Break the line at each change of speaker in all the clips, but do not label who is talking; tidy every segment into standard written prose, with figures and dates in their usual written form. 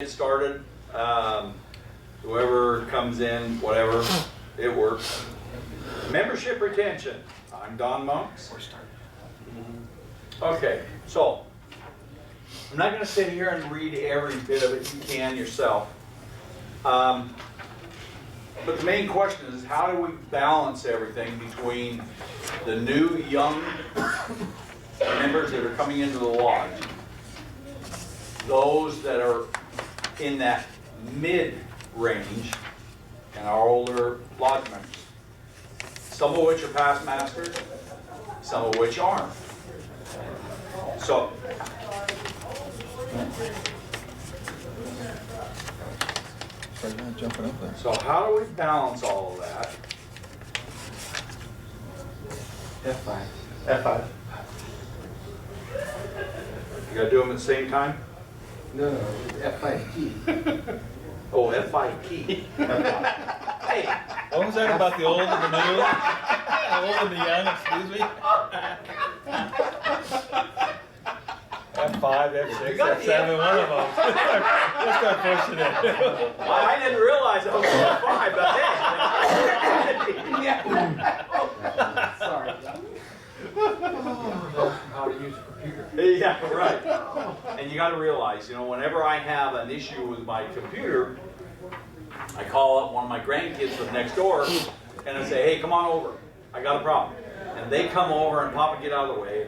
Get started. Whoever comes in, whatever, it works. Membership retention. I'm Don Munks. Okay, so I'm not going to sit here and read every bit of it. You can yourself. But the main question is, how do we balance everything between the new young members that are coming into the lodge, those that are in that mid-range, and our older lodge members, some of which are past masters, some of which aren't. So, how do we balance all of that?
F5.
F5. You gotta do them at the same time?
No, F5 key.
Oh, F5 key. Hey,
What was that about the old and the new? The old and the young, excuse me? F5, F6, F7, one of them. Let's start pushing it.
I didn't realize I was on 5, but hey.
Sorry. How to use a computer.
Yeah, right. And you got to realize, whenever I have an issue with my computer, I call up one of my grandkids from next door, and I say, "Hey, come on over. I got a problem." And they come over, and Papa get out of the way,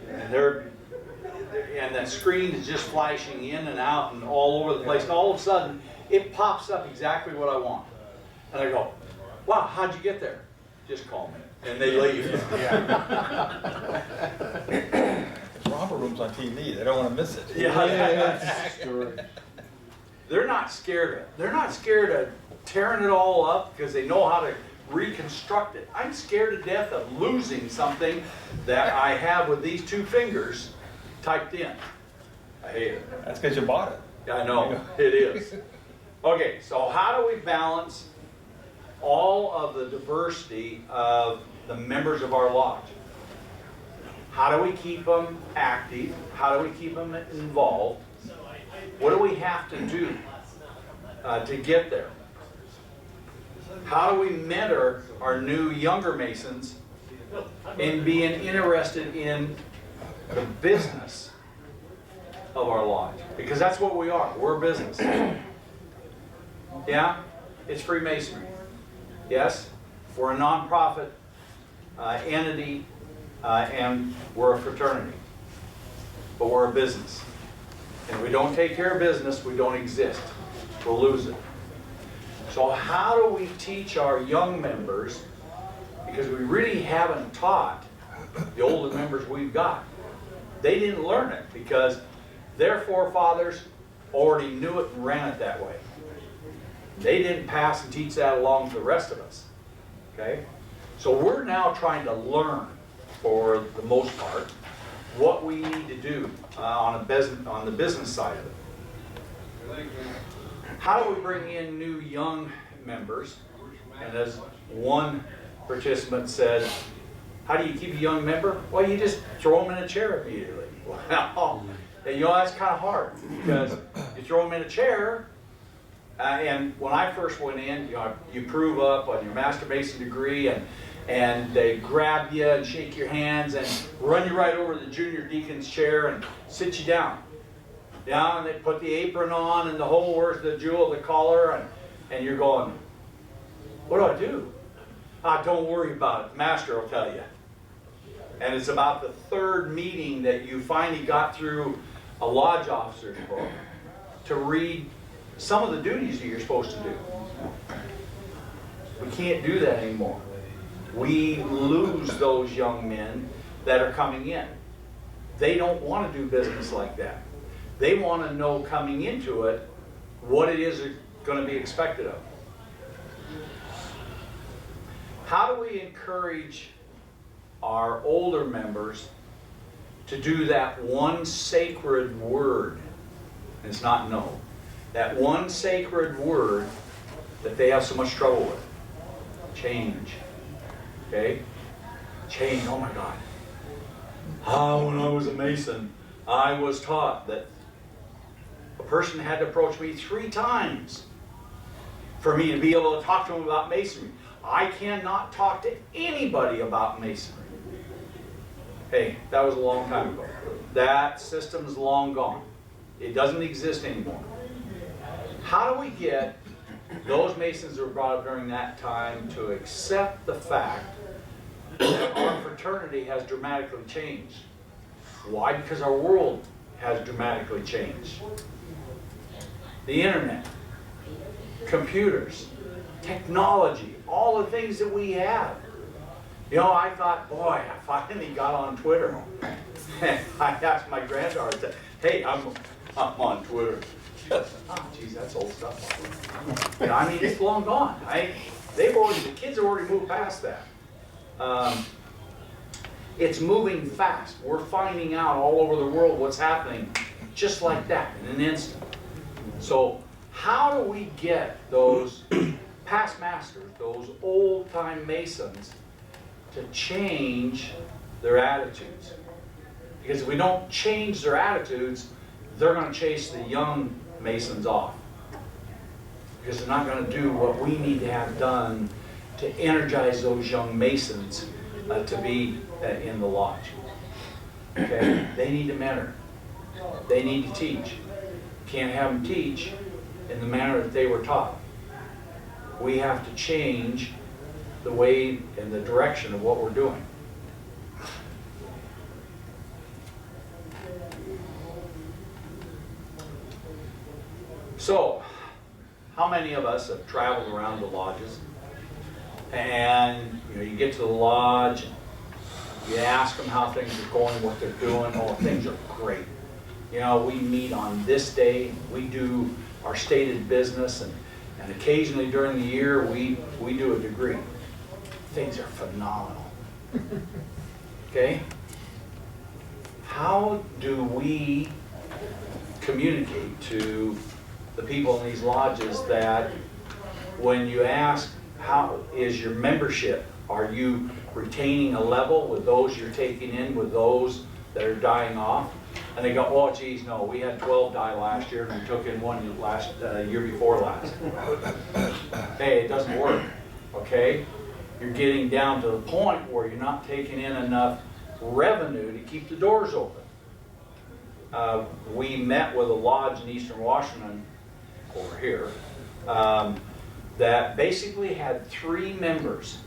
and that screen is just flashing in and out and all over the place. And all of a sudden, it pops up exactly what I want. And I go, "Wow, how'd you get there?" "Just call me." And they leave.
Romper room's on TV, they don't want to miss it.
Yeah. They're not scared of it. They're not scared of tearing it all up because they know how to reconstruct it. I'm scared to death of losing something that I have with these two fingers typed in. I hate it.
That's because you bought it.
I know, it is. Okay, so how do we balance all of the diversity of the members of our lodge? How do we keep them active? How do we keep them involved? What do we have to do to get there? How do we mentor our new younger Masons in being interested in the business of our lodge? Because that's what we are. We're a business. Yeah? It's Freemasonry. Yes? We're a nonprofit entity, and we're a fraternity. But we're a business. And if we don't take care of business, we don't exist. We'll lose it. So how do we teach our young members, because we really haven't taught the older members we've got. They didn't learn it because their forefathers already knew it and ran it that way. They didn't pass and teach that along to the rest of us. Okay? So we're now trying to learn, for the most part, what we need to do on the business side of it. How do we bring in new young members? And as one participant said, how do you keep a young member? Well, you just throw them in a chair immediately. Well, and that's kind of hard because you throw them in a chair, and when I first went in, you prove up on your Master Mason degree, and they grab you and shake your hands and run you right over to the junior deacon's chair and sit you down. Yeah, and they put the apron on and the whole where's the jewel, the collar, and you're going, what do I do? Don't worry about it. The master will tell you. And it's about the third meeting that you finally got through a lodge officer's book to read some of the duties that you're supposed to do. We can't do that anymore. We lose those young men that are coming in. They don't want to do business like that. They want to know coming into it what it is going to be expected of. How do we encourage our older members to do that one sacred word? And it's not no. That one sacred word that they have so much trouble with. Change. Okay? Change, oh my God. When I was a Mason, I was taught that A person had to approach me 3 times for me to be able to talk to them about masonry. I cannot talk to anybody about masonry. Hey, that was a long time ago. That system is long gone. It doesn't exist anymore. How do we get those masons that were brought up during that time to accept the fact that our fraternity has dramatically changed? Why? Because our world has dramatically changed. The internet, computers, technology, all the things that we have. You know, I thought, boy, I finally got on Twitter. I asked my granddaughter, hey, I'm on Twitter. Oh, geez, that's old stuff. You know, I mean, it's long gone. The kids have already moved past that. It's moving fast. We're finding out all over the world what's happening just like that in an instant. So how do we get those past masters, those old-time masons, to change their attitudes? Because if we don't change their attitudes, they're going to chase the young masons off. Because they're not going to do what we need to have done to energize those young masons to be in the lodge. Okay? They need to mentor. They need to teach. Can't have them teach in the manner that they were taught. We have to change the way and the direction of what we're doing. So, how many of us have traveled around the lodges, and you get to the lodge, you ask them how things are going, what they're doing. Oh, things are great. We meet on this day, we do our stated business, and occasionally during the year we do a degree. Things are phenomenal. Okay? How do we communicate to the people in these lodges that when you ask, how is your membership? Are you retaining a level with those you're taking in, with those that are dying off? And they go, oh geez, no, we had 12 die last year and we took in one year before last. Hey, it doesn't work, okay? You're getting down to the point where you're not taking in enough revenue to keep the doors open. We met with a lodge in Eastern Washington, over here, that basically had 3 members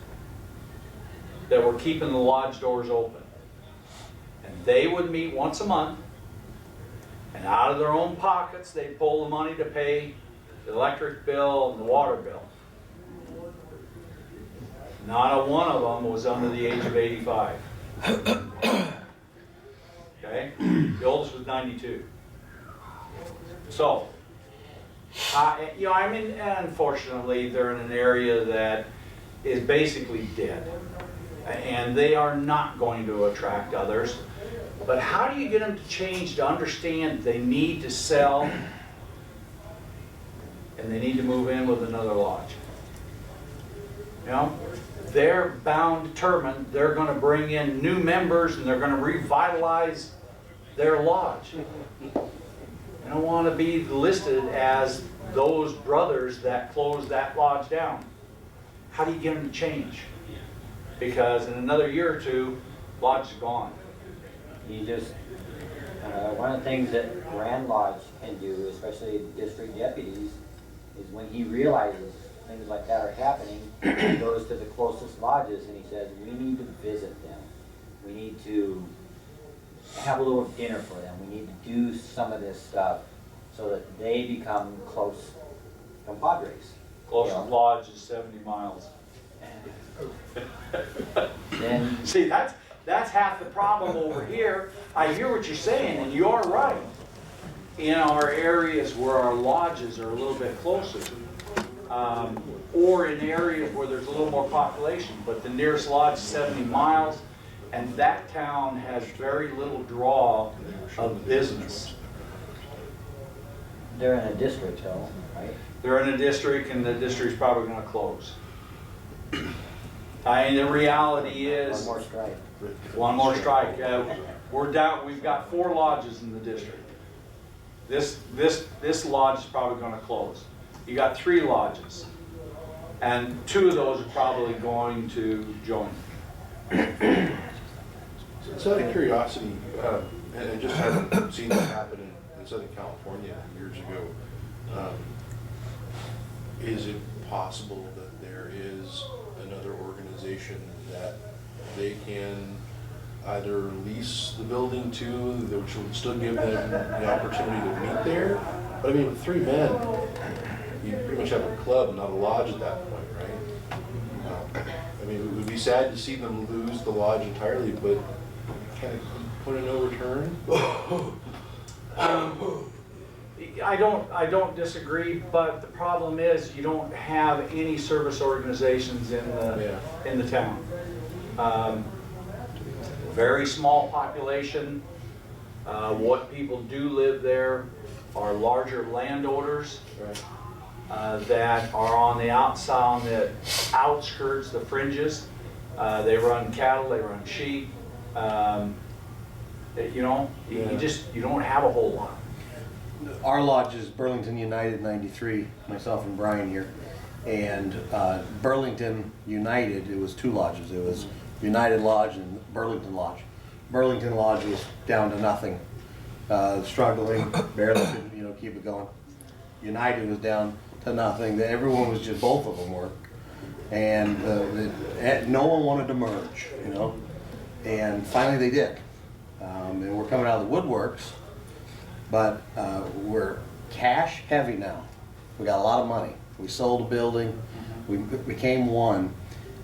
that were keeping the lodge doors open. And they would meet once a month, and out of their own pockets, they'd pull the money to pay the electric bill and the water bill. Not a one of them was under the age of 85. Okay? The oldest was 92. So, unfortunately, they're in an area that is basically dead. And they are not going to attract others. But how do you get them to change, to understand they need to sell and they need to move in with another lodge? They're bound, determined, they're going to bring in new members and they're going to revitalize their lodge. They don't want to be listed as those brothers that closed that lodge down. How do you get them to change? Because in another year or 2, lodge is gone.
You just, one of the things that Grand Lodge can do, especially district deputies, is when he realizes things like that are happening, he goes to the closest lodges and he says, we need to visit them. We need to have a little dinner for them. We need to do some of this stuff so that they become close compadres.
Closest lodge is 70 miles.
Then,
See, that's half the problem over here. I hear what you're saying, and you're right. In our areas where our lodges are a little bit closer, or in areas where there's a little more population, but the nearest lodge is 70 miles, and that town has very little draw of business.
they're in a district though, right?
They're in a district, and the district's probably going to close. The reality is,
One more strike.
one more strike. We're down. We've got 4 lodges in the district. this lodge is probably gonna close. You got 3 lodges, and 2 of those are probably going to join.
It's out of curiosity, and I just haven't seen that happen in Southern California years ago. Is it possible that there is another organization that they can either lease the building to, which would still give them the opportunity to meet there? But I mean, with 3 men, you pretty much have a club, not a lodge at that point, right? I mean, it would be sad to see them lose the lodge entirely, but kind of put a no return.
I don't disagree, but the problem is you don't have any service organizations in the town. Very small population. What people do live there are larger landowners that are on the outside, on the outskirts, the fringes. They run cattle, they run sheep. You know, you don't have a whole lot.
Our lodge is Burlington United 93, myself and Brian here. And Burlington United, it was 2 lodges. It was United Lodge and Burlington Lodge. Burlington Lodge was down to nothing, struggling, barely could keep it going. United was down to nothing. Everyone was just, both of them were. And no one wanted to merge, And finally they did. And we're coming out of the woodworks. But we're cash heavy now. We got a lot of money. We sold a building. We became one.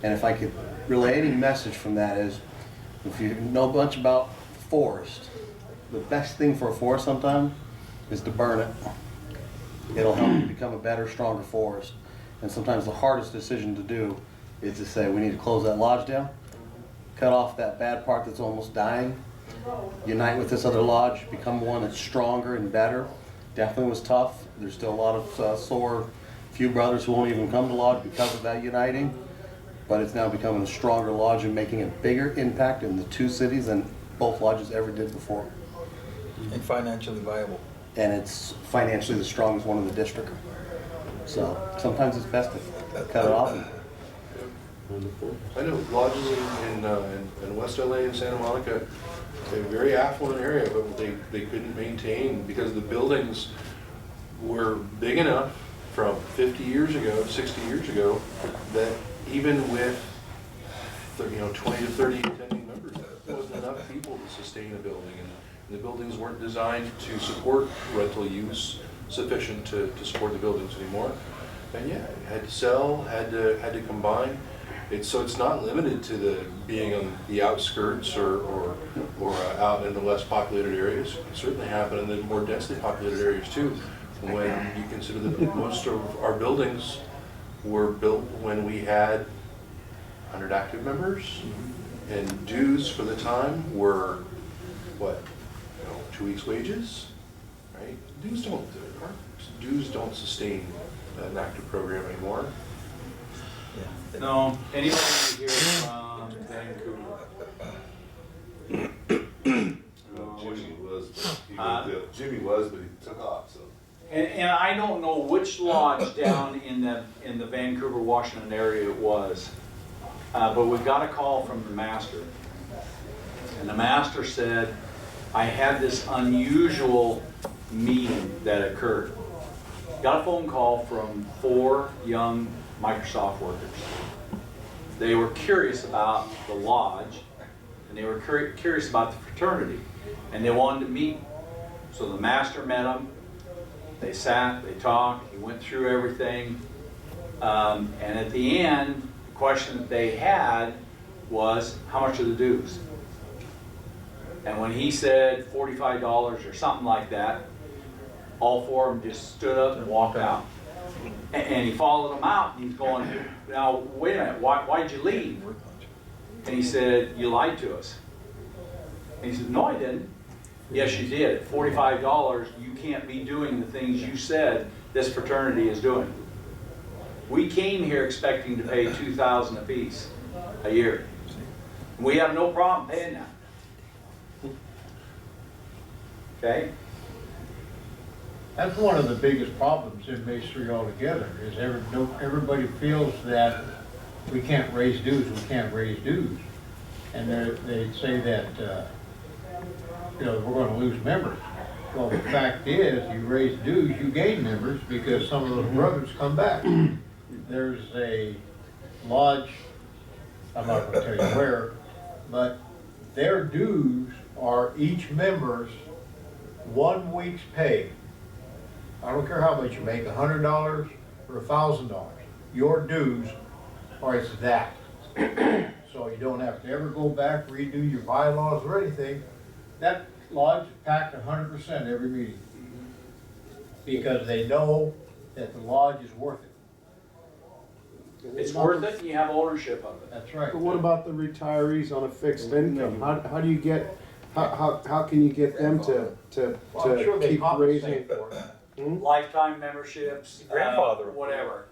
And if I could relay any message from that is, if you know much about forest, the best thing for a forest sometimes is to burn it. It'll help you become a better, stronger forest. And sometimes the hardest decision to do is to say, we need to close that lodge down, cut off that bad part that's almost dying, unite with this other lodge, become one that's stronger and better. Definitely was tough. There's still a lot of sore few brothers who won't even come to lodge because of that uniting. But it's now becoming a stronger lodge and making a bigger impact in the 2 cities than both lodges ever did before.
And financially viable.
And it's financially the strongest one in the district. So sometimes it's best to cut it off.
I know lodges in West LA and Santa Monica, a very affluent area, but they couldn't maintain because the buildings were big enough from 50 years ago, 60 years ago, that even with 20 to 30 attending members, there wasn't enough people to sustain a building, and the buildings weren't designed to support rental use sufficient to support the buildings anymore. And yeah, had to sell, had to combine. So it's not limited to being on the outskirts or out in the less populated areas. It certainly happened in the more densely populated areas too. When you consider that most of our buildings were built when we had 100 active members, and dues for the time were what, 2 weeks' wages, right? Dues don't sustain an active program anymore.
No, anybody here from Vancouver?
Jimmy was, but he took off, so.
And I don't know which lodge down in the Vancouver, Washington area it was, but we got a call from the master. And the master said, I had this unusual meeting that occurred. Got a phone call from 4 young Microsoft workers. They were curious about the lodge, and they were curious about the fraternity, and they wanted to meet. So the master met them. They sat, they talked, he went through everything, and at the end, the question that they had was, how much are the dues? And when he said $45 or something like that, all 4 of them just stood up and walked out. And he followed them out, and he's going, now, wait a minute, why'd you leave? And he said, you lied to us. And he said, no, I didn't. Yes, you did. At $45, you can't be doing the things you said this fraternity is doing. We came here expecting to pay $2,000 apiece a year. We have no problem paying that. Okay?
That's one of the biggest problems in Masonry altogether, is everybody feels that we can't raise dues, we can't raise dues. And they say that, you know, we're gonna lose members. Well, the fact is, you raise dues, you gain members, because some of those brothers come back. There's a lodge, I'm not gonna tell you where, but their dues are each member's 1 week's pay. I don't care how much you make, $100 or $1,000. Your dues are it's that. So you don't have to ever go back, redo your bylaws or anything. That lodge is packed 100% every meeting. Because they know that the lodge is worth it.
It's worth it, and you have ownership of it.
That's right.
But what about the retirees on a fixed income? How do you get, how can you get them to
Well, I'm sure they
keep raising?
compensate for it.
Lifetime memberships,
Grandfather.
whatever.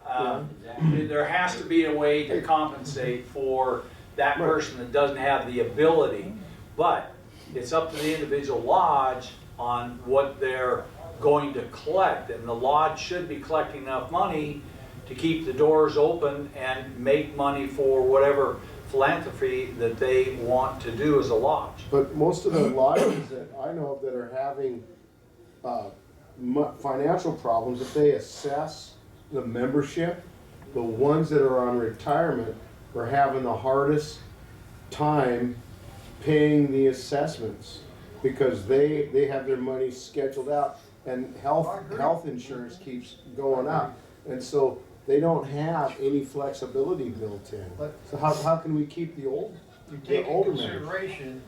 Exactly.
There has to be a way to compensate for that
Right.
person that doesn't have the ability. But it's up to the individual lodge on what they're going to collect. And the lodge should be collecting enough money to keep the doors open and make money for whatever philanthropy that they want to do as a lodge.
But most of the lodges that I know of that are having financial problems, if they assess the membership, the ones that are on retirement are having the hardest time paying the assessments because they have their money scheduled out and health insurance keeps going up. And so they don't have any flexibility built in. So how can we keep the
You
the
take into
older members?
consideration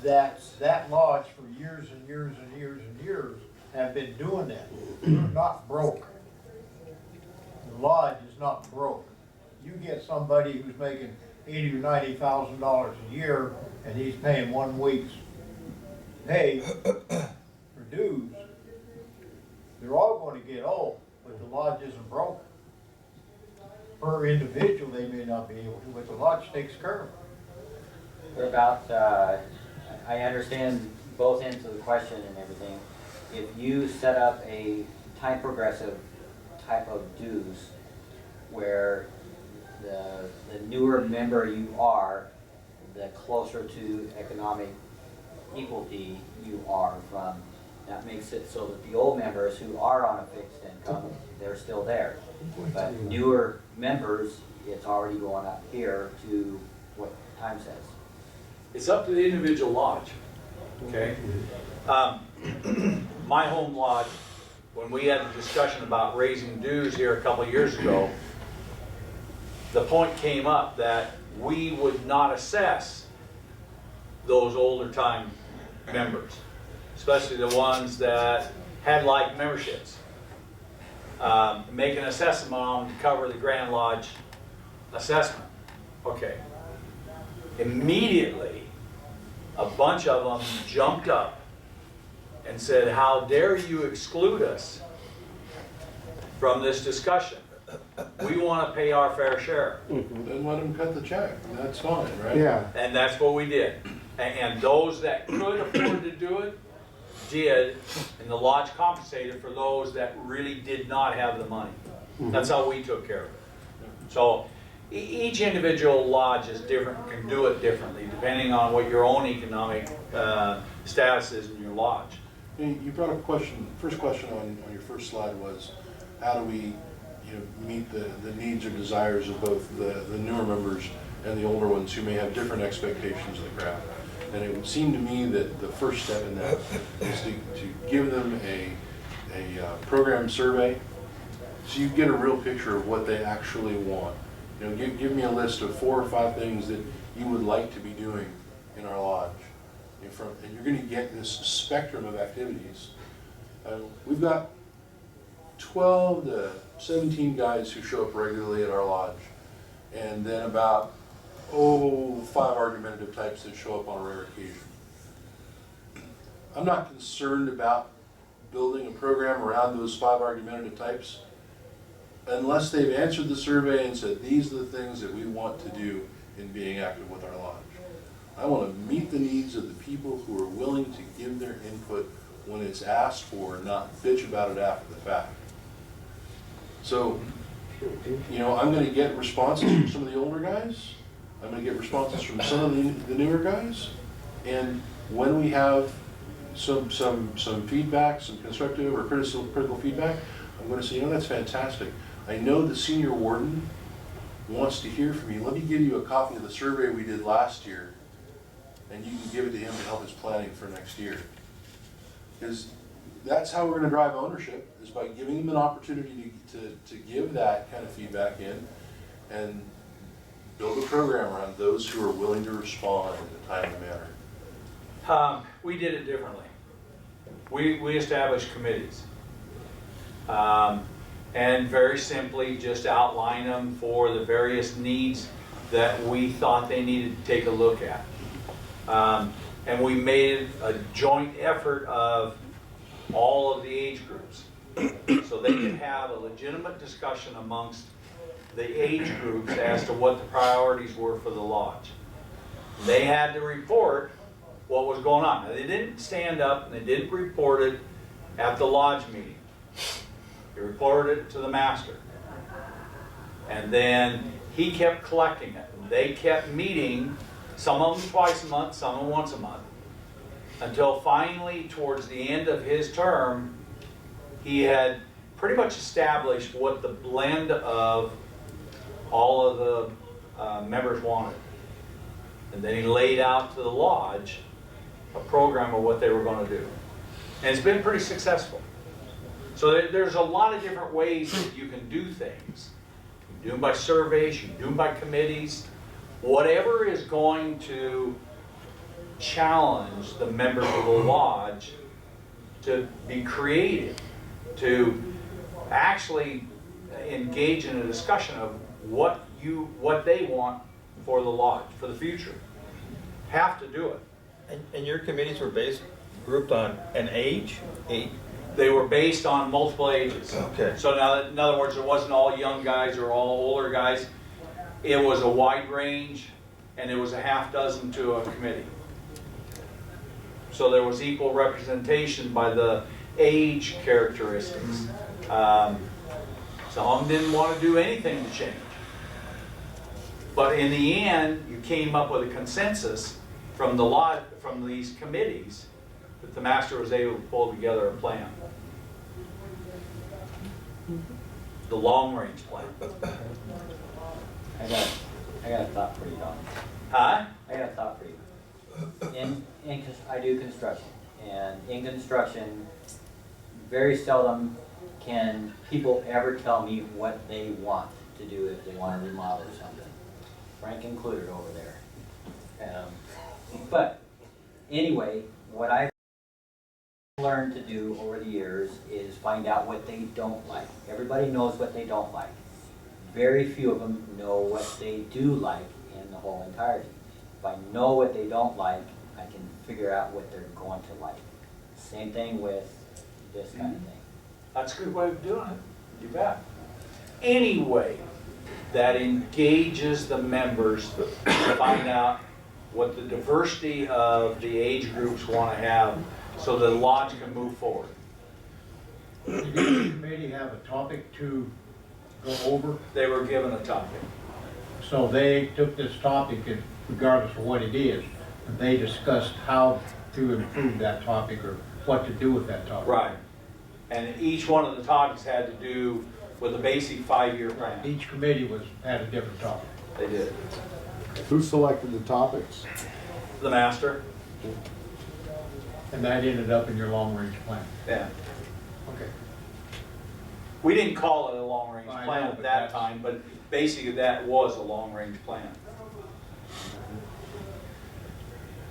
that that lodge for years and years and years and years have been doing that. They're not broke. The lodge is not broke. You get somebody who's making $80,000 or $90,000 a year and he's paying 1 week's pay for dues, they're all going to get old, but the lodge isn't broke. Per individual, they may not be able to, but the lodge takes care of it.
What about, I understand both ends of the question and everything. If you set up a time progressive type of dues where the newer member you are, the closer to economic equality you are from, that makes it so that the old members who are on a fixed income, they're still there. But newer members, it's already going up here to what time says.
It's up to the individual lodge, okay? My home lodge, when we had a discussion about raising dues here a couple of years ago, the point came up that we would not assess those older time members, especially the ones that had like memberships. Make an assessment on them to cover the Grand Lodge assessment. Okay. Immediately, a bunch of them jumped up and said, "How dare you exclude us from this discussion? We want to pay our fair share."
Then let them cut the check, and that's fine, right?
Yeah.
And that's what we did. And those that could afford to do it, did, and the lodge compensated for those that really did not have the money. That's how we took care of it. So each individual lodge is different, can do it differently, depending on what your own economic status is in your lodge.
You brought up a question, first question on your first slide was, how do we meet the needs or desires of both the newer members and the older ones who may have different expectations of the craft? And it would seem to me that the first step in that is to give them a program survey so you get a real picture of what they actually want. Give me a list of 4 or 5 things that you would like to be doing in our lodge. And you're going to get this spectrum of activities. We've got 12 to 17 guys who show up regularly at our lodge, and then about 5 argumentative types that show up on a rare occasion. I'm not concerned about building a program around those 5 argumentative types unless they've answered the survey and said, these are the things that we want to do in being active with our lodge. I want to meet the needs of the people who are willing to give their input when it's asked for, not bitch about it after the fact. So, you know, I'm gonna get responses from some of the older guys, I'm gonna get responses from some of the newer guys, and when we have some feedback, some constructive or critical feedback, I'm gonna say, you know, that's fantastic. I know the senior warden wants to hear from you. Let me give you a copy of the survey we did last year, and you can give it to him to help his planning for next year. Because that's how we're gonna drive ownership, is by giving them an opportunity to give that kind of feedback in, and build a program around those who are willing to respond in a timely manner.
We did it differently. We established committees. And very simply just outline them for the various needs that we thought they needed to take a look at. And we made a joint effort of all of the age groups, so they could have a legitimate discussion amongst the age groups as to what the priorities were for the lodge. They had to report what was going on. Now, they didn't stand up and they didn't report it at the lodge meeting. They reported it to the master. And then he kept collecting it. They kept meeting, some of them twice a month, some of them once a month, until finally, towards the end of his term, he had pretty much established what the blend of all of the members wanted. And then he laid out to the lodge a program of what they were going to do. And it's been pretty successful. So there's a lot of different ways that you can do things. You can do them by surveys, you can do them by committees. Whatever is going to challenge the members of the lodge to be creative, to actually engage in a discussion of what they want for the lodge, for the future. Have to do it.
And your committees were grouped on an age?
They were based on multiple ages.
Okay.
So now, in other words, it wasn't all young guys or all older guys. It was a wide range, and it was a half dozen to a committee. So there was equal representation by the age characteristics. Some of them didn't want to do anything to change. But in the end, you came up with a consensus from from these committees that the master was able to pull together a plan. The long-range plan.
I got a thought for you, Don.
Huh?
I got a thought for you. I do construction, and in construction, very seldom can people ever tell me what they want to do if they want to remodel or something. Frank included over there. But anyway, what I've learned to do over the years is find out what they don't like. Everybody knows what they don't like. Very few of them know what they do like in the whole entirety. If I know what they don't like, I can figure out what they're going to like. Same thing with this kind of thing.
That's a good way of doing it. You bet. Any way that engages the members to find out what the diversity of the age groups want to have so the lodge can move forward.
Did the committee have a topic to go over?
They were given a topic.
So they took this topic, and regardless of what it is, and they discussed how to improve that topic or what to do with that topic.
Right. And each one of the topics had to do with a basic 5-year plan.
Each committee had a different topic.
They did.
Who selected the topics?
The master.
And that ended up in your long-range plan.
Yeah.
Okay.
We didn't call it a long-range
I
plan
know,
at
but
that
that's-
time, but basically that was a long-range plan.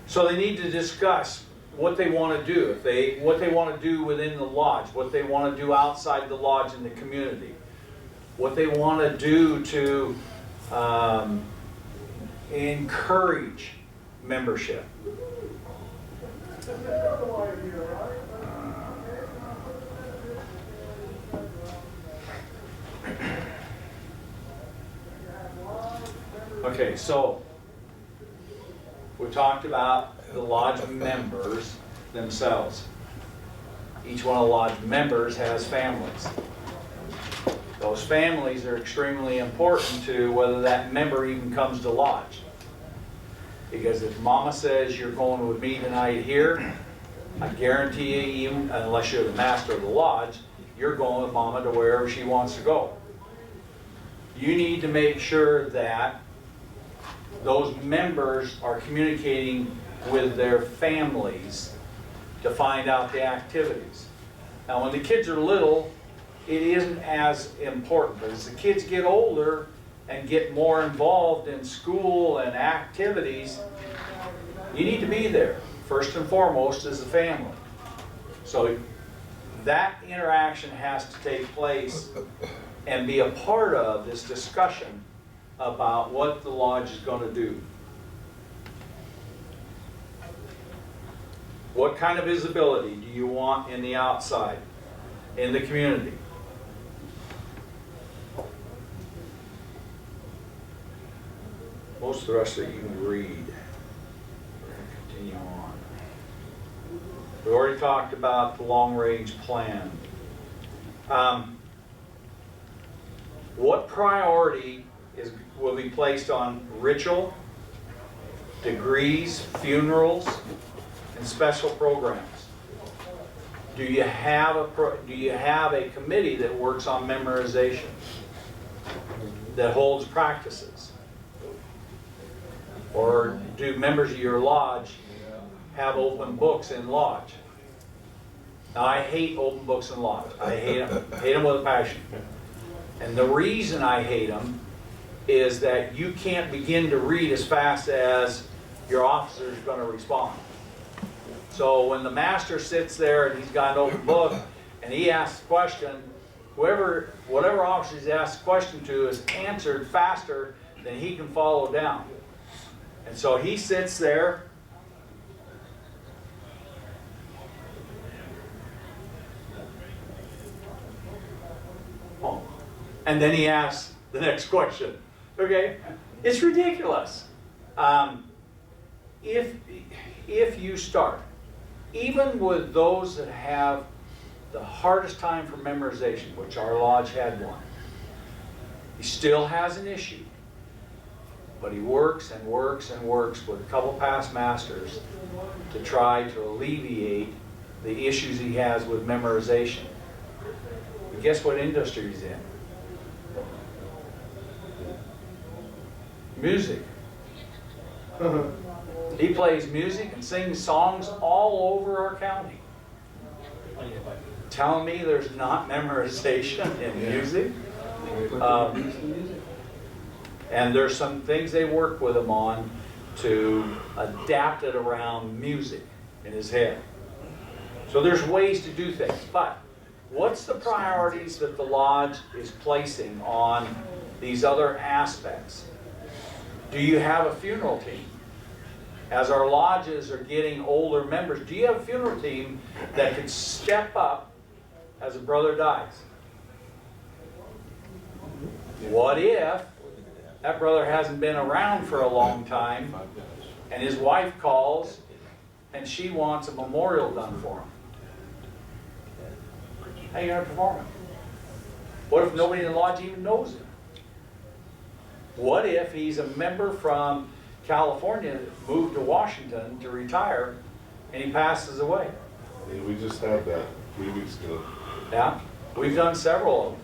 So they need to discuss what they want to do, what they want to do within the lodge, what they want to do outside the lodge in the community, what they want to do to encourage membership. Okay, so we talked about the lodge members themselves. each one of the lodge members has families. Those families are extremely important to whether that member even comes to lodge. Because if mama says you're going with me tonight here, I guarantee you, even unless you're the master of the lodge, you're going with mama to wherever she wants to go. You need to make sure that those members are communicating with their families to find out the activities. Now, when the kids are little, it isn't as important, but as the kids get older and get more involved in school and activities, you need to be there, first and foremost, as a family. So that interaction has to take place and be a part of this discussion about what the lodge is going to do. What kind of visibility do you want in the outside, in the community? Most of the rest of it you can read. We're going to continue on. We already talked about the long-range plan. What priority will be placed on ritual, degrees, funerals, and special programs? Do you have a committee that works on memorization, that holds practices? Or do members of your lodge have open books in lodge? Now, I hate open books in lodge. I hate them with a passion. And the reason I hate them is that you can't begin to read as fast as your officer is going to respond. So when the master sits there and he's got an open book and he asks a question, whatever officer he's asked the question to is answered faster than he can follow down. And so he sits there and then he asks the next question. Okay? It's ridiculous. If you start, even with those that have the hardest time for memorization, which our lodge had one, he still has an issue. But he works and works and works with a couple past masters to try to alleviate the issues he has with memorization. But guess what industry he's in? Music. He plays music and sings songs all over our county. Telling me there's not memorization in music. And there's some things they work with him on to adapt it around music in his head. So there's ways to do things. But what's the priorities that the lodge is placing on these other aspects? Do you have a funeral team? As our lodges are getting older members, do you have a funeral team that can step up as a brother dies? What if that brother hasn't been around for a long time and his wife calls and she wants a memorial done for him? How are you going to perform it? What if nobody in the lodge even knows him? What if he's a member from California that moved to Washington to retire and he passes away?
Yeah, we just had that 3 weeks ago.
Yeah, we've done several of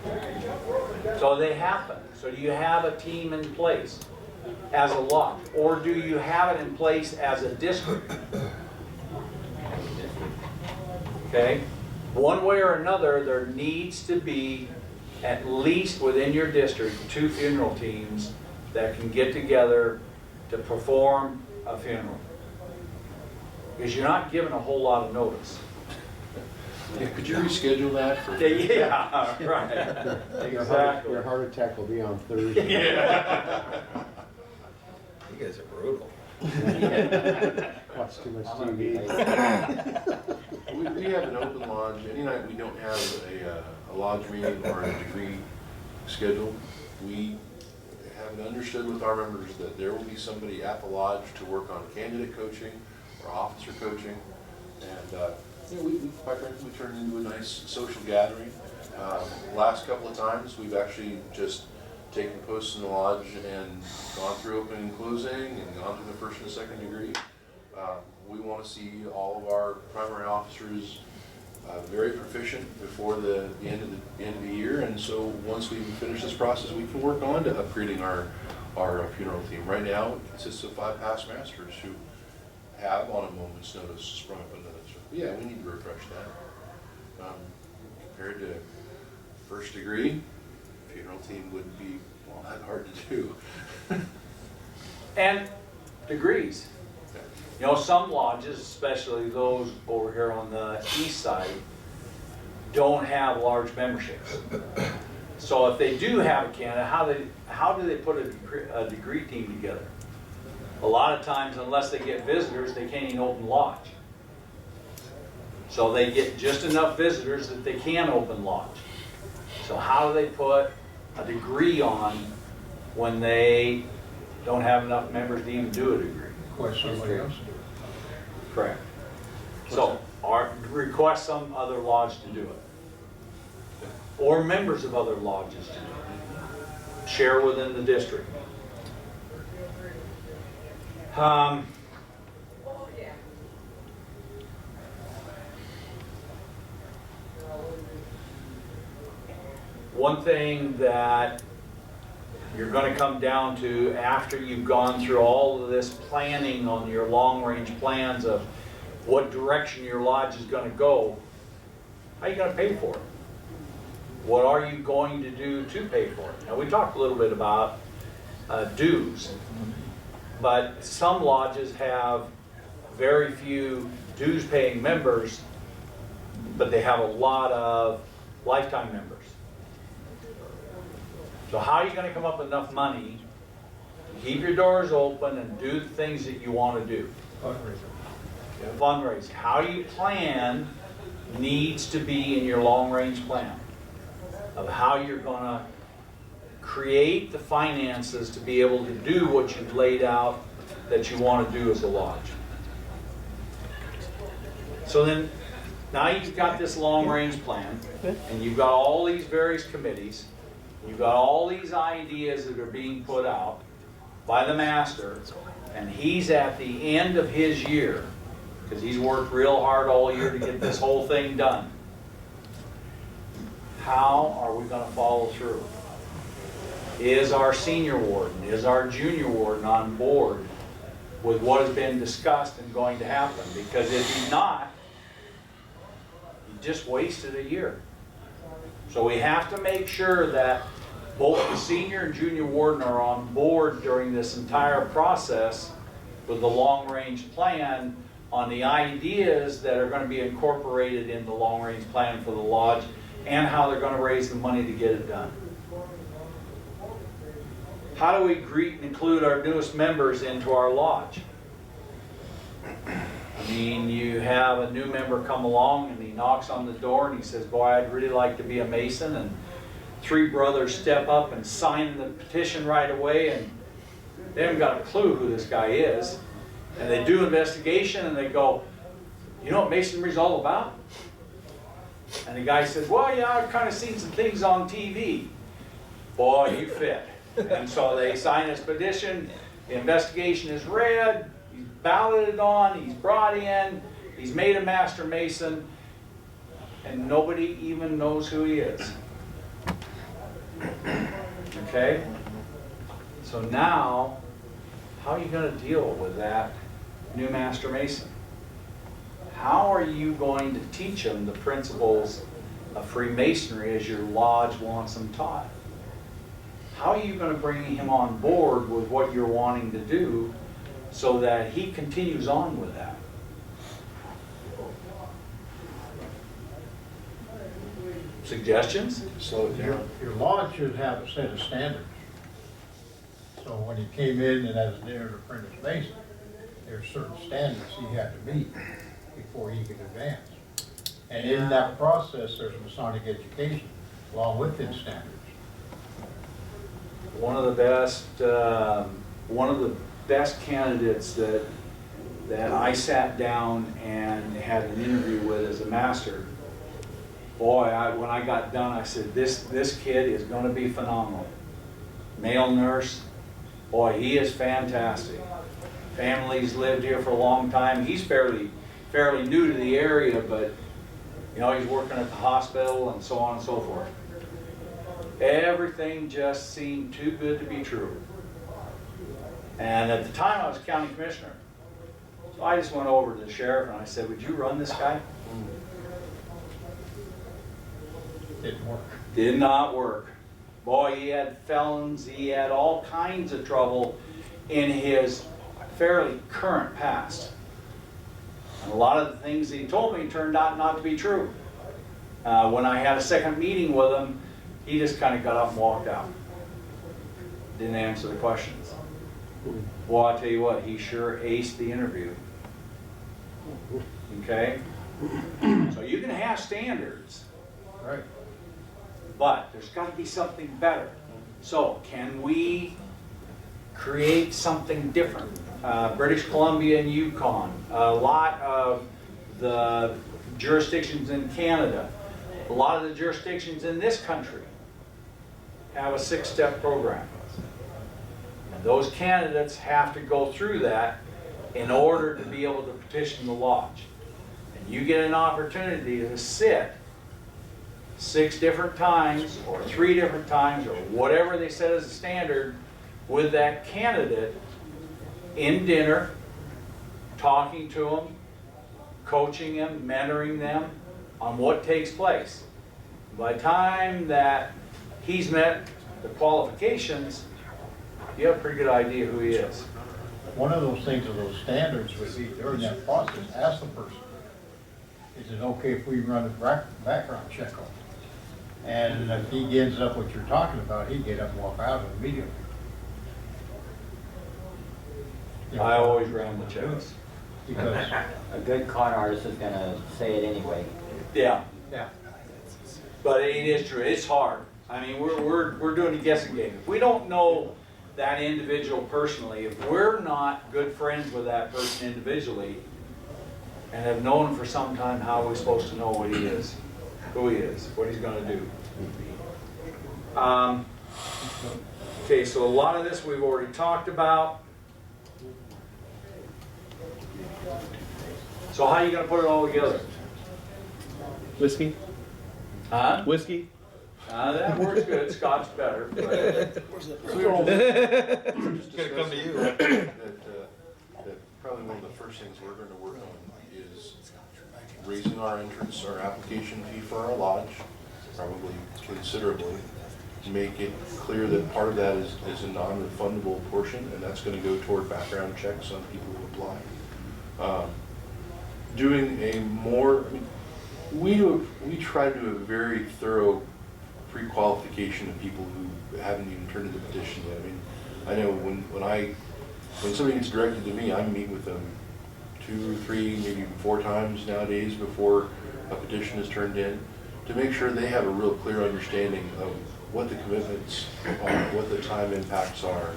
them. So they happen. So do you have a team in place as a lodge? Or do you have it in place as a district? Okay? One way or another, there needs to be, at least within your district, 2 funeral teams that can get together to perform a funeral. Because you're not given a whole lot of notice.
Yeah, could you reschedule that for?
Yeah, right. Exactly.
Your heart attack will be on Thursday.
Yeah.
You guys are brutal.
Watch too much TV.
We have an open lodge. Any night we don't have a lodge meeting or a degree scheduled, we have it understood with our members that there will be somebody at the lodge to work on candidate coaching or officer coaching. And Yeah, quite frankly, we turned into a nice social gathering. Last couple of times, we've actually just taken posts in the lodge and gone through opening and closing and gone through the first and second degree. We want to see all of our primary officers very proficient before the end of the year, and so once we finish this process, we can work on to upgrading our funeral team. Right now, it consists of 5 past masters who have, on a moment's notice, sprung up another. So yeah, we need to refresh that. Compared to first degree, funeral team wouldn't be all that hard to do.
And degrees. You know, some lodges, especially those over here on the east side, don't have large memberships. So if they do have a candidate, how do they put a degree team together? A lot of times, unless they get visitors, they can't even open lodge. So they get just enough visitors that they can open lodge. So how do they put a degree on when they don't have enough members to even do a degree?
Request somebody else to do it.
Correct. So, request some other lodge to do it. Or members of other lodges to do it. Share within the district. One thing that you're going to come down to after you've gone through all of this planning on your long-range plans of what direction your lodge is going to go, how are you going to pay for it? What are you going to do to pay for it? Now, we talked a little bit about dues, but some lodges have very few dues-paying members, but they have a lot of lifetime members. So how are you going to come up with enough money to keep your doors open and do the things that you want to do?
Fundraiser.
Fundraising. How you plan needs to be in your long-range plan of how you're going to create the finances to be able to do what you've laid out that you want to do as a lodge. So then, now you've got this long-range plan, and you've got all these various committees. You've got all these ideas that are being put out by the master, and he's at the end of his year, because he's worked real hard all year to get this whole thing done. How are we going to follow through? Is our senior warden, is our junior warden on board with what has been discussed and going to happen? Because if he's not, you just wasted a year. So we have to make sure that both the senior and junior warden are on board during this entire process with the long-range plan on the ideas that are going to be incorporated in the long-range plan for the lodge and how they're going to raise the money to get it done. How do we greet and include our newest members into our lodge? I mean, you have a new member come along and he knocks on the door and he says, boy, I'd really like to be a Mason. And 3 brothers step up and sign the petition right away, and they haven't got a clue who this guy is. And they do investigation and they go, you know what Masonry's all about? And the guy says, well, yeah, I've kind of seen some things on TV. Boy, you fit. And so they sign this petition, the investigation is read, he's balloted on, he's brought in, he's made a master Mason, and nobody even knows who he is. Okay? So now, how are you going to deal with that new master Mason? How are you going to teach him the principles of Freemasonry as your lodge wants them taught? How are you going to bring him on board with what you're wanting to do so that he continues on with that? Suggestions?
Slow it down.
Your lodge should have a set of standards. So when he came in and as an apprentice Mason, there's certain standards he had to meet before he could advance. And in that process, there's Masonic education along with its standards.
One of the best candidates that that I sat down and had an interview with as a master, boy, when I got done, I said, this kid is going to be phenomenal. Male nurse, boy, he is fantastic. Family's lived here for a long time. He's fairly new to the area, but you know, he's working at the hospital and so on and so forth. Everything just seemed too good to be true. And at the time I was county commissioner. So I just went over to the sheriff and I said, would you run this guy?
Didn't work.
Did not work. Boy, he had felons, he had all kinds of trouble in his fairly current past. And a lot of the things that he told me turned out not to be true. When I had a second meeting with him, he just kind of got up and walked out. Didn't answer the questions. Well, I'll tell you what, he sure aced the interview. Okay? So you can have standards,
Right.
but there's got to be something better. So can we create something different? British Columbia and Yukon, a lot of the jurisdictions in Canada, a lot of the jurisdictions in this country have a 6-step program. And those candidates have to go through that in order to be able to petition the lodge. And you get an opportunity to sit 6 different times or 3 different times or whatever they set as a standard with that candidate in dinner, talking to them, coaching them, mentoring them on what takes place. By the time that he's met the qualifications, you have a pretty good idea who he is.
One of those things, of those standards would be during that process, ask the person, is it okay if we run a background check on him? And if he ends up what you're talking about, he'd get up and walk out immediately. You know,
I always ran the checks.
Because,
A good con artist is gonna say it anyway.
Yeah,
yeah,
but it is true. It's hard. I mean, we're doing a guessing game. If we don't know that individual personally, if we're not good friends with that person individually and have known him for some time, how are we supposed to know what he is, who he is, what he's going to do? Okay, so a lot of this we've already talked about. So how are you going to put it all together?
Whiskey?
Huh?
Whiskey?
That works good. Scotch better. But
We were just
Gotta come to you.
discussing that probably one of the first things we're going to work on is raising our entrance, our application fee for our lodge, probably considerably. Make it clear that part of that is a non-refundable portion, and that's going to go toward background checks on people who apply. Doing a more, I mean, we try to do a very thorough pre-qualification of people who haven't even turned in the petition yet. I mean, I know when somebody gets directed to me, I meet with them 2, 3, maybe even 4 times nowadays before a petition is turned in to make sure they have a real clear understanding of what the commitments are, what the time impacts are,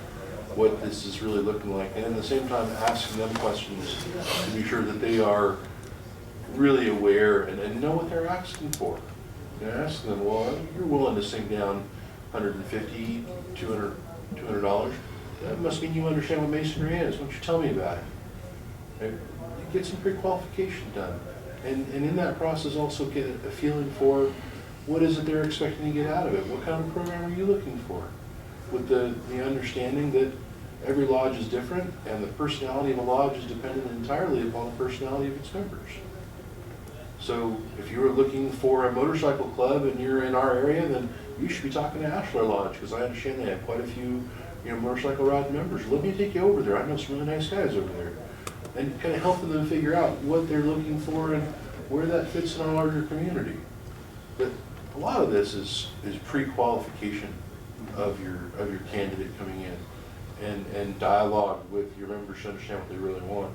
what this is really looking like, and at the same time asking them questions to be sure that they are really aware and know what they're asking for. You know, asking them, well, you're willing to sink down $150, $200, that must mean you understand what masonry is. Why don't you tell me about it? Right? You get some pre-qualification done. And in that process also get a feeling for what is it they're expecting to get out of it? What kind of program are you looking for? With the understanding that every lodge is different and the personality of a lodge is dependent entirely upon the personality of its members. So if you were looking for a motorcycle club and you're in our area, then you should be talking to Ashlar Lodge, because I understand they have quite a few, motorcycle ride members. Let me take you over there. I know some really nice guys over there. And kind of helping them figure out what they're looking for and where that fits in a larger community. But a lot of this is pre-qualification of your candidate coming in and dialogue with your members to understand what they really want.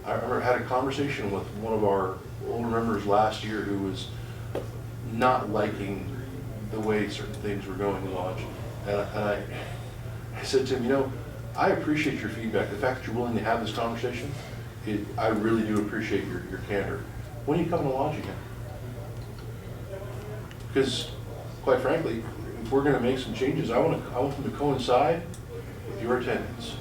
I had a conversation with one of our older members last year who was not liking the way certain things were going in Lodge. And I said to him, I appreciate your feedback, the fact that you're willing to have this conversation, I really do appreciate your candor. When are you coming to lodge again? Because, quite frankly, if we're gonna make some changes, I want them to coincide with your attendance.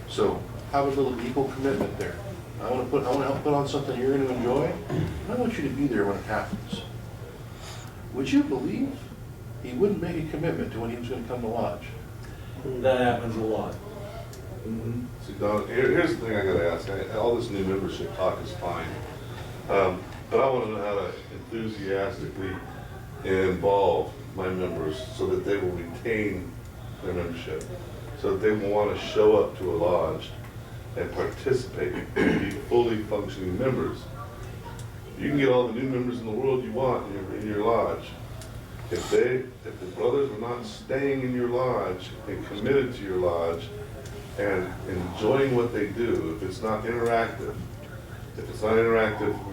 So, have a little equal commitment there. I wanna help put on something you're gonna enjoy, and I want you to be there when it happens. Would you believe he wouldn't make a commitment to when he was gonna come to lodge?
That happens a lot.
See, Don, here's the thing I gotta ask. All this new membership talk is fine. But I wanna know how to enthusiastically involve my members so that they will retain their membership. So that they will wanna show up to a lodge and participate and be fully functioning members. You can get all the new members in the world you want in your lodge. If the brothers are not staying in your lodge and committed to your lodge and enjoying what they do, if it's not interactive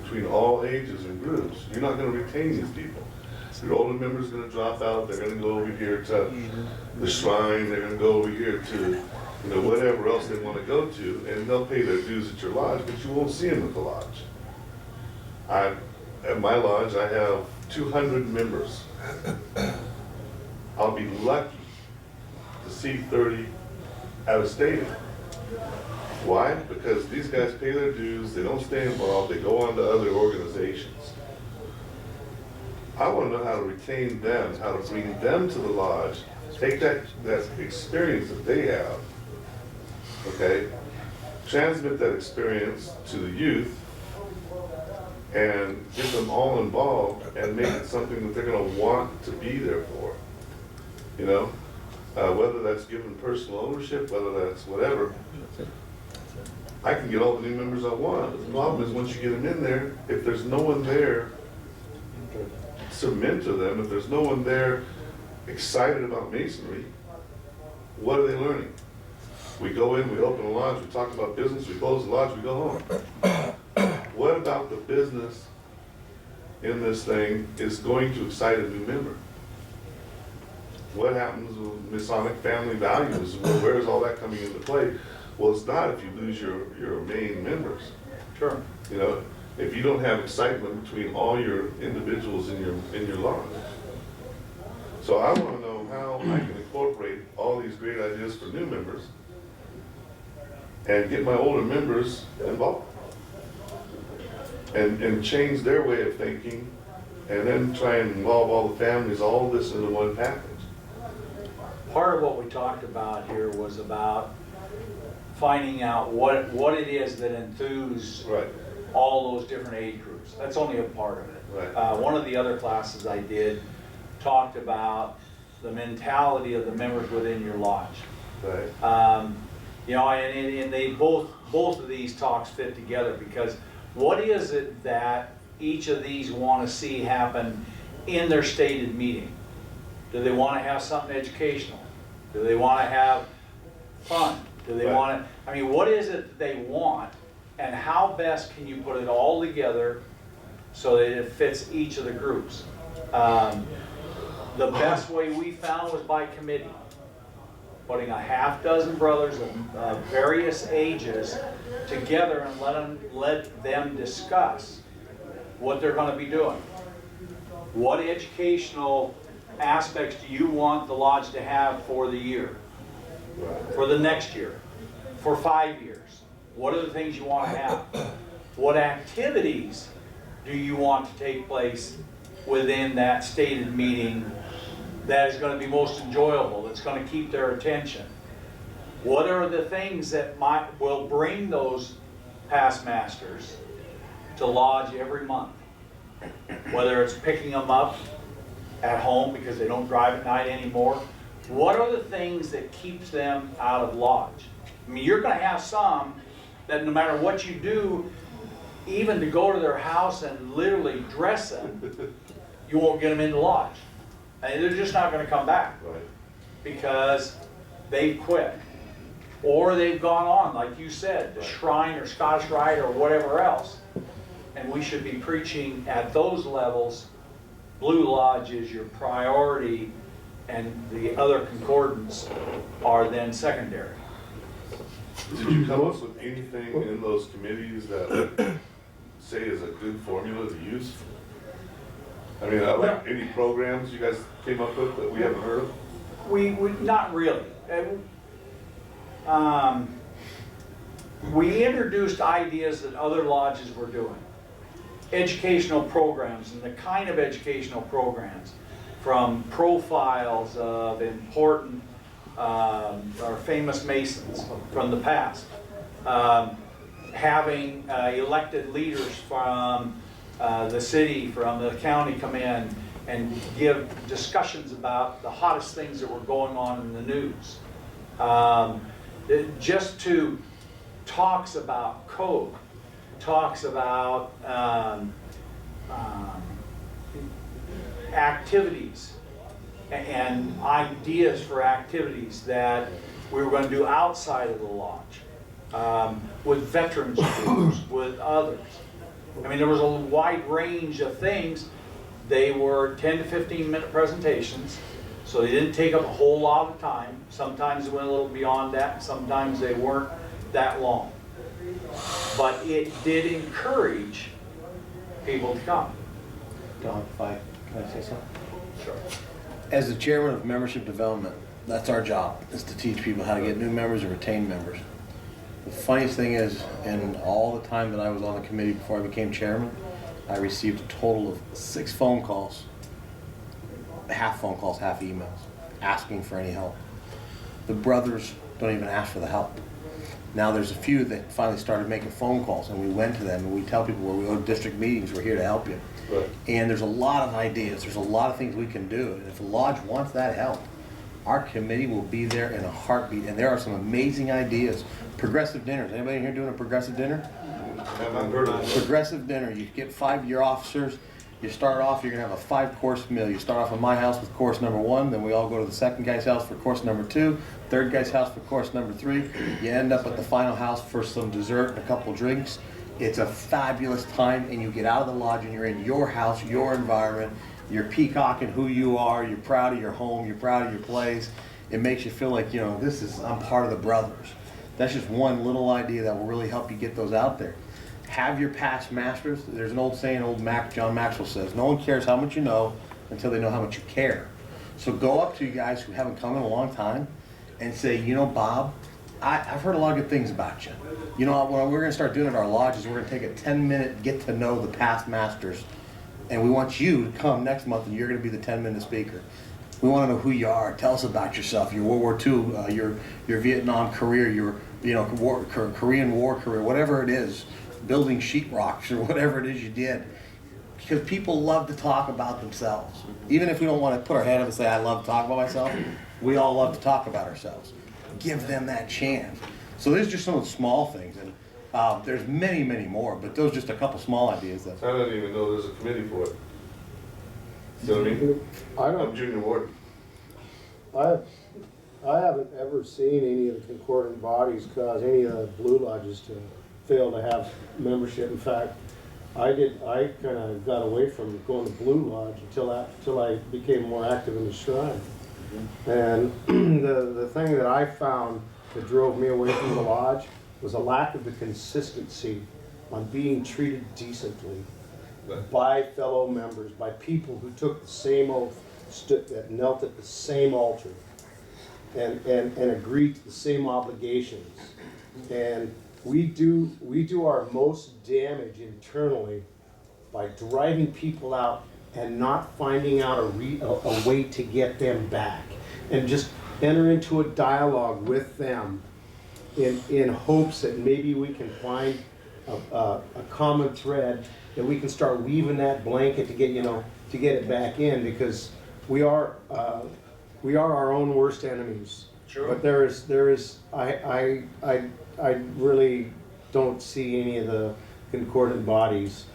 between all ages and groups, you're not gonna retain these people. Your older members are gonna drop out, they're gonna go over here to the shrine, they're gonna go over here to, whatever else they wanna go to, and they'll pay their dues at your lodge, but you won't see them at the lodge. At my lodge, I have 200 members. I'll be lucky to see 30 at a stadium. Why? Because these guys pay their dues, they don't stay involved, they go on to other organizations. I want to know how to retain them, how to bring them to the lodge, take that experience that they have, okay, transmit that experience to the youth, and get them all involved and make it something that they're going to want to be there for. Whether that's given personal ownership, whether that's whatever. I can get all the new members I want, but the problem is once you get them in there, if there's no one there to mentor them, if there's no one there excited about masonry, what are they learning? We go in, we open a lodge, we talk about business, we close the lodge, we go home. What about the business in this thing is going to excite a new member? What happens with Masonic family values? Where is all that coming into play? Well, it's not if you lose your main members.
Sure.
If you don't have excitement between all your individuals in your lodge. So I want to know how I can incorporate all these great ideas for new members and get my older members involved. And change their way of thinking, and then try and involve all the families, all this into one package.
Part of what we talked about here was about finding out what it is that enthuses
Right.
all those different age groups. That's only a part of it.
Right.
One of the other classes I did talked about the mentality of the members within your lodge.
Right.
And they both of these talks fit together because what is it that each of these want to see happen in their stated meeting? Do they want to have something educational? Do they want to have fun? Do they want to, what is it that they want? And how best can you put it all together so that it fits each of the groups? The best way we found was by committee. Putting a half dozen brothers of various ages together and let them discuss what they're going to be doing. What educational aspects do you want the lodge to have for the year, for the next year, for 5 years? What are the things you want to have? What activities do you want to take place within that stated meeting that is going to be most enjoyable, that's going to keep their attention? What are the things that will bring those past masters to lodge every month? Whether it's picking them up at home because they don't drive at night anymore. What are the things that keeps them out of lodge? You're going to have some that no matter what you do, even to go to their house and literally dress them, you won't get them into lodge. And they're just not going to come back because they've quit. Or they've gone on, like you said, the Shrine or Scottish Rite or whatever else. And we should be preaching at those levels. Blue Lodge is your priority and the other concordants are then secondary.
Did you come up with anything in those committees that say is a good formula to use? I mean, like any programs you guys came up with that we haven't heard of?
We not really. We introduced ideas that other lodges were doing. Educational programs, and the kind of educational programs, from profiles of important or famous Masons from the past, having elected leaders from the city, from the county come in and give discussions about the hottest things that were going on in the news. Just to talks about code, talks about activities and ideas for activities that we were going to do outside of the lodge, with veterans groups, with others. I mean, there was a wide range of things. They were 10 to 15-minute presentations, so they didn't take up a whole lot of time. Sometimes they went a little beyond that, and sometimes they weren't that long. But it did encourage people to come.
Don, can I say something?
Sure.
As the chairman of membership development, that's our job, is to teach people how to get new members and retain members. The funniest thing is, in all the time that I was on the committee before I became chairman, I received a total of 6 phone calls, half phone calls, half emails, asking for any help. The brothers don't even ask for the help. Now there's a few that finally started making phone calls, and we went to them and we tell people, when we go to district meetings, we're here to help you.
Right.
And there's a lot of ideas, there's a lot of things we can do, and if the lodge wants that help, our committee will be there in a heartbeat, and there are some amazing ideas. Progressive dinners, anybody in here doing a progressive dinner?
Haven't heard of it.
Progressive dinner, you get 5 of your officers, you start off, you're gonna have a 5-course meal. You start off at my house with course number 1, then we all go to the second guy's house for course number 2, third guy's house for course number 3. You end up at the final house for some dessert and a couple drinks. It's a fabulous time, and you get out of the lodge and you're in your house, your environment. You're peacocking who you are, you're proud of your home, you're proud of your place. It makes you feel like, you know, I'm part of the brothers. That's just one little idea that will really help you get those out there. Have your past masters. There's an old saying, John Maxwell says, no one cares how much you know until they know how much you care. So go up to you guys who haven't come in a long time and say, you know, Bob, I've heard a lot of good things about you. You know, what we're going to start doing at our lodges, we're going to take a 10-minute get to know the past masters, and we want you to come next month and you're going to be the 10-minute speaker. We want to know who you are. Tell us about yourself, your World War II, your Vietnam career, your Korean War career, whatever it is, building sheetrocks or whatever it is you did. Because people love to talk about themselves. Even if we don't want to put our head up and say, I love to talk about myself, we all love to talk about ourselves. Give them that chance. So there's just some of the small things, and there's many, many more, but those are just a couple small ideas.
I didn't even know there's a committee for it. See what I mean? I'm junior warden.
I haven't ever seen any of the concordant bodies cause any of the blue lodges to fail to have membership. In fact, I kind of got away from going to Blue Lodge until I became more active in the shrine. And the thing that I found that drove me away from the lodge was a lack of the consistency on being treated decently by fellow members, by people who took the same oath, that knelt at the same altar, and agreed to the same obligations. And we do our most damage internally by driving people out and not finding out a way to get them back, and just enter into a dialogue with them in hopes that maybe we can find a common thread, that we can start weaving that blanket to get it back in, because we are our own worst enemies.
True.
But there is I really don't see any of the concordant bodies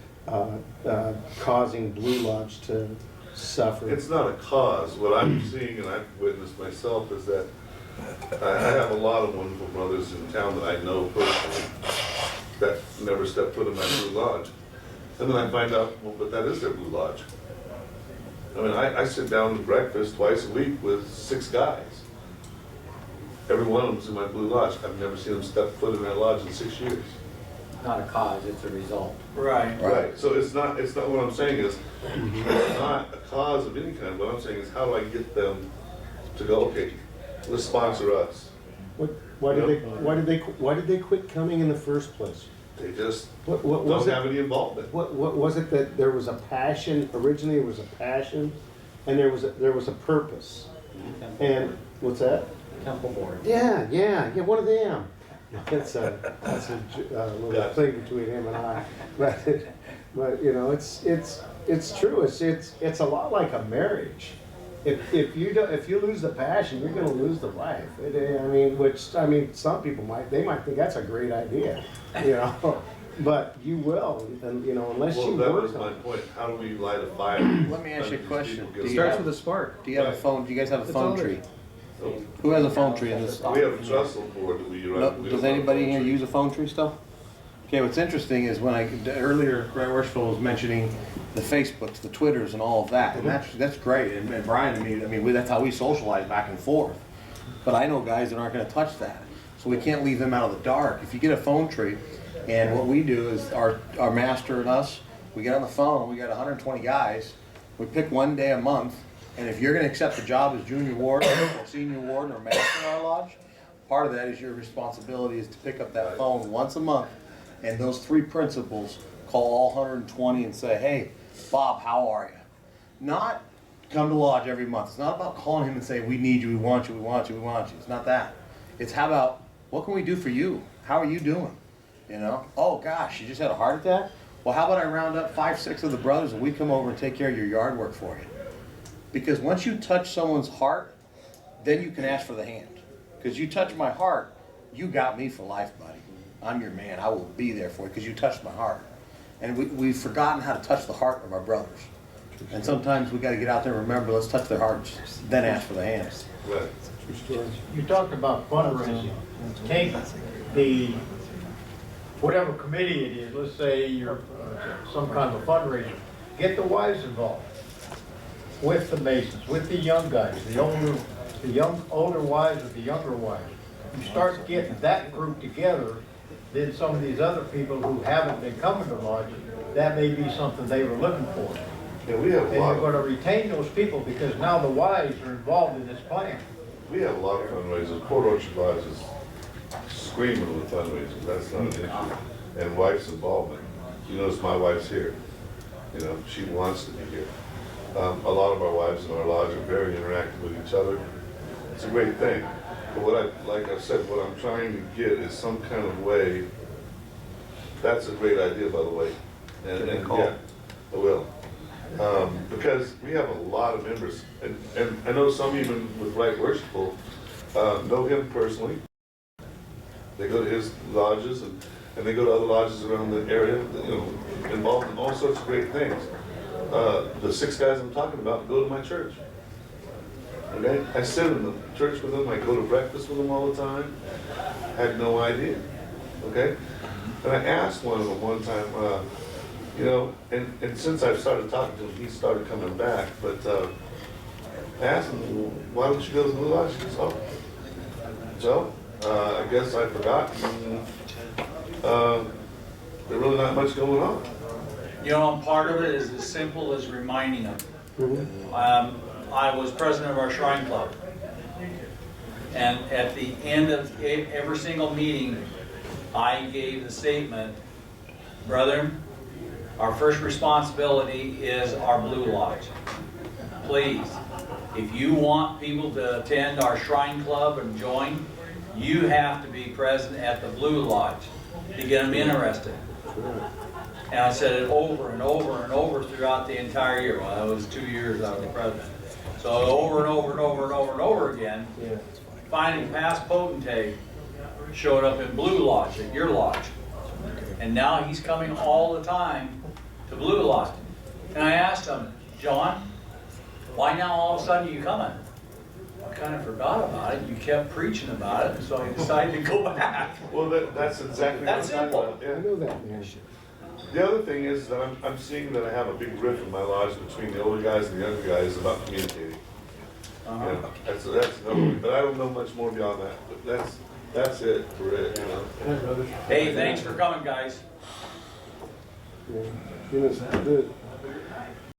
causing Blue Lodge to suffer.
It's not a cause. What I'm seeing, and I've witnessed myself, is that I have a lot of wonderful brothers in town that I know personally that never stepped foot in my Blue Lodge. And then I find out, well, but that is their Blue Lodge. I mean, I sit down to breakfast twice a week with 6 guys. Every one of them's in my Blue Lodge. I've never seen them step foot in that lodge in 6 years.
Not a cause, it's a result.
Right.
Right, so it's not what I'm saying is, it's not a cause of any kind. What I'm saying is, how do I get them to go, okay, let's sponsor us?
Why did they quit coming in the first place?
They just
What
don't
was it?
have any involvement.
What was it that there was a passion, originally it was a passion, and there was a purpose? And, what's that?
Temple board.
Yeah, one of them. That's a little thing between him and I. But you know, it's true. It's a lot like a marriage. If you lose the passion, you're gonna lose the wife. Some people might think that's a great idea, you know, but you will, and you know, unless you
Well, that
work
was my
on it.
point. How do we light a fire?
Let me ask you a question.
People
It
get-
starts with a spark.
Do you have a phone, do you guys have a
It's
phone
all
tree?
So,
Who has a phone tree in this?
we have a trestle board that we
No,
run.
does anybody here use a phone tree still? Okay, what's interesting is earlier, Greg Worshville was mentioning the Facebooks, the Twitters and all of that, and that's great, and Brian, that's how we socialize back and forth. But I know guys that aren't gonna touch that, so we can't leave them out of the dark. If you get a phone tree, and what we do is, our master and us, we get on the phone, we got 120 guys, we pick one day a month, and if you're gonna accept the job as junior warden, or senior warden, or master in our lodge, part of that is your responsibility is to pick up that phone once a month, and those 3 principals call all 120 and say, hey, Bob, how are you? Not come to lodge every month. It's not about calling him and saying, we need you, we want you, we want you, we want you. It's not that. It's how about, what can we do for you? How are you doing? You know, oh gosh, you just had a heart attack? Well, how about I round up 5, 6 of the brothers and we come over and take care of your yard work for you? Because once you touch someone's heart, then you can ask for the hand. Because you touch my heart, you got me for life, buddy. I'm your man. I will be there for you because you touched my heart. And we've forgotten how to touch the heart of our brothers. And sometimes we got to get out there and remember, let's touch their hearts, then ask for the hands.
Right.
You talked about fundraising. Take the, whatever committee it is, let's say you're some kind of a fundraiser, get the wives involved with the Masons, with the young guys, the older wives with the younger wives. You start getting that group together, then some of these other people who haven't been coming to lodge, that may be something they were looking for.
Yeah, we have
And
a lot
you're
of,
gonna retain those people because now the wives are involved in this plan.
we have a lot of fundraisers. Port Orchard Lodge is screaming with fundraisers. That's not an issue. And wife's involvement. You notice my wife's here. You know, she wants to be here. A lot of our wives in our lodge are very interactive with each other. It's a great thing. But like I said, what I'm trying to get is some kind of way. That's a great idea, by the way. And yeah, I will. Because we have a lot of members, and I know some even with Right Worshipful know him personally. They go to his lodges and they go to other lodges around the area, you know, involved in all sorts of great things. The 6 guys I'm talking about go to my church. Okay? I sit in the church with them, I go to breakfast with them all the time. Had no idea. Okay? And I asked one of them one time, you know, and since I've started talking to him, he started coming back, but I asked him, well, why don't you go to the Blue Lodge? He goes, oh. So, I guess I forgot. There's really not much going on.
You know, part of it is as simple as reminding them. I was president of our Shrine Club. And at the end of every single meeting, I gave the statement, brethren, our first responsibility is our Blue Lodge. Please, if you want people to attend our Shrine Club and join, you have to be present at the Blue Lodge to get them interested. And I said it over and over and over throughout the entire year. Well, that was 2 years I was president. So over and over and over and over and over again. Finally, past potentate showed up in Blue Lodge, at your lodge. And now he's coming all the time to Blue Lodge. And I asked him, John, why now all of a sudden are you coming? I kind of forgot about it. You kept preaching about it, so I decided to go back.
Well, that's exactly what I'm
That's
talking
simple.
about.
I
Yeah.
know that, man.
The other thing is that I'm seeing that I have a big rift in my lodge between the older guys and the younger guys about communicating. You know, that's another one, but I don't know much more beyond that, but that's it for it, you know.
Hey, thanks for coming, guys.
You know, the